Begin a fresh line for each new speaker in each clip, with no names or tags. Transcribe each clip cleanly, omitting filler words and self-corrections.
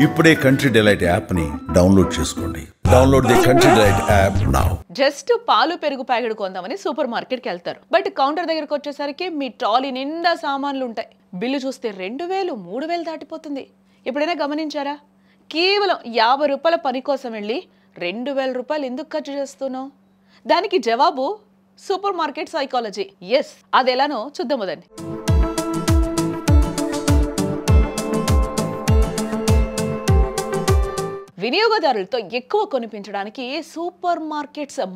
ఇప్పుడే country delight app ని download చేసుకోండి. Download the country delight app now.
Just పాలు పెరుగు ప్యాకెట్ కొందామని సూపర్ మార్కెట్కి వెళ్తారు. బట్ కౌంటర్ దగ్గరకు వచ్చేసరికి మీ ట్రాలీ నిండా సామాన్లు ఉంటాయి. బిల్లు చూస్తే 2000, 3000 దాటిపోతుంది. ఎప్పుడైనా గమనించారా? కేవలం 50 రూపాయల పని కోసం వెళ్ళి 2000 రూపాయలు ఎందుకు ఖర్చు చేస్తున్నావు? దానికి జవాబు సూపర్ మార్కెట్ సైకాలజీ. ఎస్, అది ఎలానో చూద్దాం వదండి. వినియోగదారులతో ఎక్కువ కొనిపించడానికి సూపర్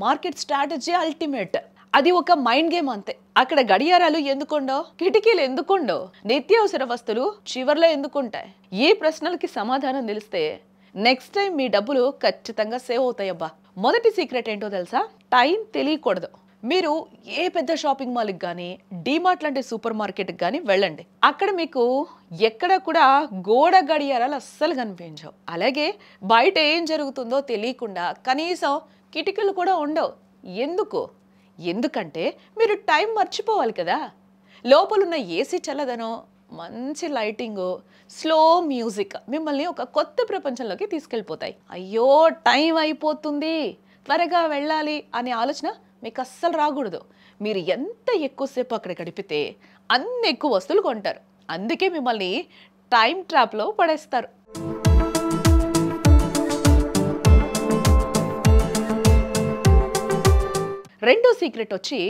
మార్కెట్ స్ట్రాటజీ అల్టిమేట్. అది ఒక మైండ్ గేమ్ అంతే. అక్కడ గడియారాలు ఎందుకుండో, కిటికీలు ఎందుకుండో, నిత్యావసర వస్తువులు చివర్లో ఎందుకుంటాయి? ఈ ప్రశ్నలకి సమాధానం తెలిస్తే నెక్స్ట్ టైం మీ డబ్బులు ఖచ్చితంగా సేవ్ అవుతాయబ్బా. మొదటి సీక్రెట్ ఏంటో తెలుసా? టైం తెలియకూడదు. మీరు ఏ పెద్ద షాపింగ్ మాల్కి కానీ, డిమార్ట్ లాంటి సూపర్ మార్కెట్కి కానీ వెళ్ళండి. అక్కడ మీకు ఎక్కడ కూడా గోడ గడియారాలు అస్సలు కనిపించవు. అలాగే బయట ఏం జరుగుతుందో తెలియకుండా కనీసం కిటికీలు కూడా ఉండవు. ఎందుకంటే మీరు టైం మర్చిపోవాలి కదా. లోపలున్న ఏసీ చల్లదనం, మంచి లైటింగు, స్లో మ్యూజిక్ మిమ్మల్ని ఒక కొత్త ప్రపంచంలోకి తీసుకెళ్ళిపోతాయి. అయ్యో టైం అయిపోతుంది, త్వరగా వెళ్ళాలి అనే ఆలోచన మీకు అస్సలు రాకూడదు. మీరు ఎంత ఎక్కువసేపు అక్కడ గడిపితే అన్ని ఎక్కువ వస్తువులు కొంటారు. అందుకే మిమ్మల్ని టైం ట్రాప్లో పడేస్తారు. రెండో సీక్రెట్ వచ్చి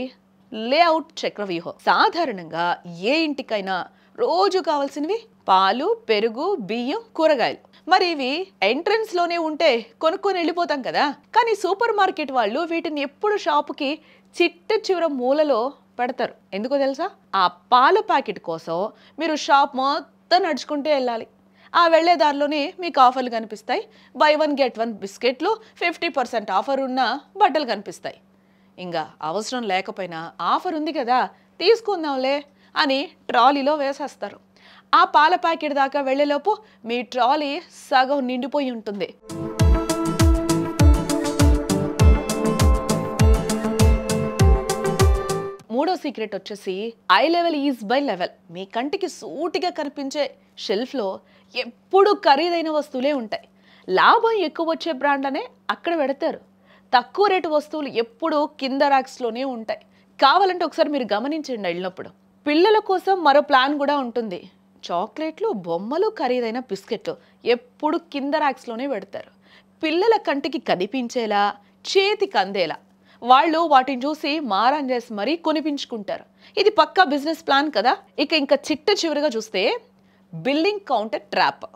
లేఅవుట్ చక్రవ్యూహం. సాధారణంగా ఏ ఇంటికైనా రోజు కావాల్సినవి పాలు, పెరుగు, బియ్యం, కూరగాయలు. మరి ఇవి ఎంట్రన్స్ లోనే ఉంటే కొనుక్కొని వెళ్ళిపోతాం కదా. కానీ సూపర్ మార్కెట్ వాళ్ళు వీటిని ఎప్పుడు షాపుకి చిట్ట చివర మూలలో పెడతారు. ఎందుకో తెలుసా? ఆ పాల ప్యాకెట్ కోసం మీరు షాప్ మొత్తం నడుచుకుంటే వెళ్ళాలి. ఆ వెళ్లే దారిలోనే మీకు ఆఫర్లు కనిపిస్తాయి. బై 1 get 1 బిస్కెట్లు, 50% ఆఫర్ ఉన్న బట్టలు కనిపిస్తాయి. ఇంకా అవసరం లేకపోయినా ఆఫర్ ఉంది కదా తీసుకుందాంలే అని ట్రాలీలో వేసేస్తారు. ఆ పాల ప్యాకెట్ దాకా వెళ్లేలోపు మీ ట్రాలీ సగం నిండిపోయి ఉంటుంది. మూడో సీక్రెట్ వచ్చేసి eye level is by level. మీ కంటికి సూటిగా కనిపించే షెల్ఫ్లో ఎప్పుడు ఖరీదైన వస్తువులే ఉంటాయి. లాభం ఎక్కువ వచ్చే బ్రాండ్లనే అక్కడ పెడతారు. తక్కువ రేటు వస్తువులు ఎప్పుడు కింద ర్యాక్స్లోనే ఉంటాయి. కావాలంటే ఒకసారి మీరు గమనించండి. వెళ్ళినప్పుడు పిల్లల కోసం మరో ప్లాన్ కూడా ఉంటుంది. చాక్లెట్లు, బొమ్మలు, ఖరీదైన బిస్కెట్లు ఎప్పుడు కింద ర్యాక్స్లోనే పెడతారు. పిల్లల కంటికి కనిపించేలా, చేతికి అందేలా వాళ్ళు వాటిని చూసి మారం చేసి మరీ కొనిపించుకుంటారు. ఇది పక్కా బిజినెస్ ప్లాన్ కదా. ఇంకా చిట్ట చివరిగా చూస్తే బిల్లింగ్ కౌంటర్ ట్రాప్.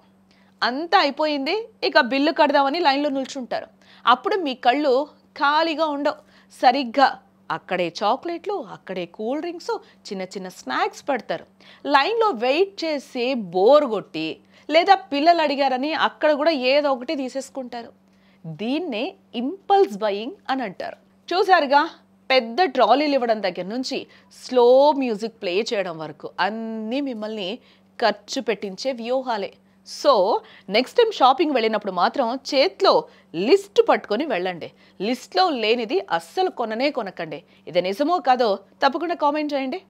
అంతా అయిపోయింది, ఇక బిల్లు కడదామని లైన్లో నిల్చుంటారు. అప్పుడు మీ కళ్ళు ఖాళీగా ఉండవు. సరిగ్గా అక్కడే చాక్లెట్లు, అక్కడే కూల్ డ్రింక్స్, చిన్న చిన్న స్నాక్స్ పెడతారు. లైన్లో వెయిట్ చేసి బోర్ కొట్టి, లేదా పిల్లలు అడిగారని అక్కడ కూడా ఏదో ఒకటి తీసేసుకుంటారు. దీన్నే ఇంపల్స్ బయింగ్ అని అంటారు. చూసారుగా, పెద్ద ట్రాలీలు ఇవ్వడం దగ్గర నుంచి స్లో మ్యూజిక్ ప్లే చేయడం వరకు అన్నీ మిమ్మల్ని ఖర్చు పెట్టించే వ్యూహాలే. సో నెక్స్ట్ టైం షాపింగ్ వెళ్ళినప్పుడు మాత్రం చేతిలో లిస్ట్ పట్టుకొని వెళ్ళండి. లిస్ట్లో లేనిది అస్సలు కొనకండి. ఇది నిజమో కాదో తప్పకుండా కామెంట్ చేయండి.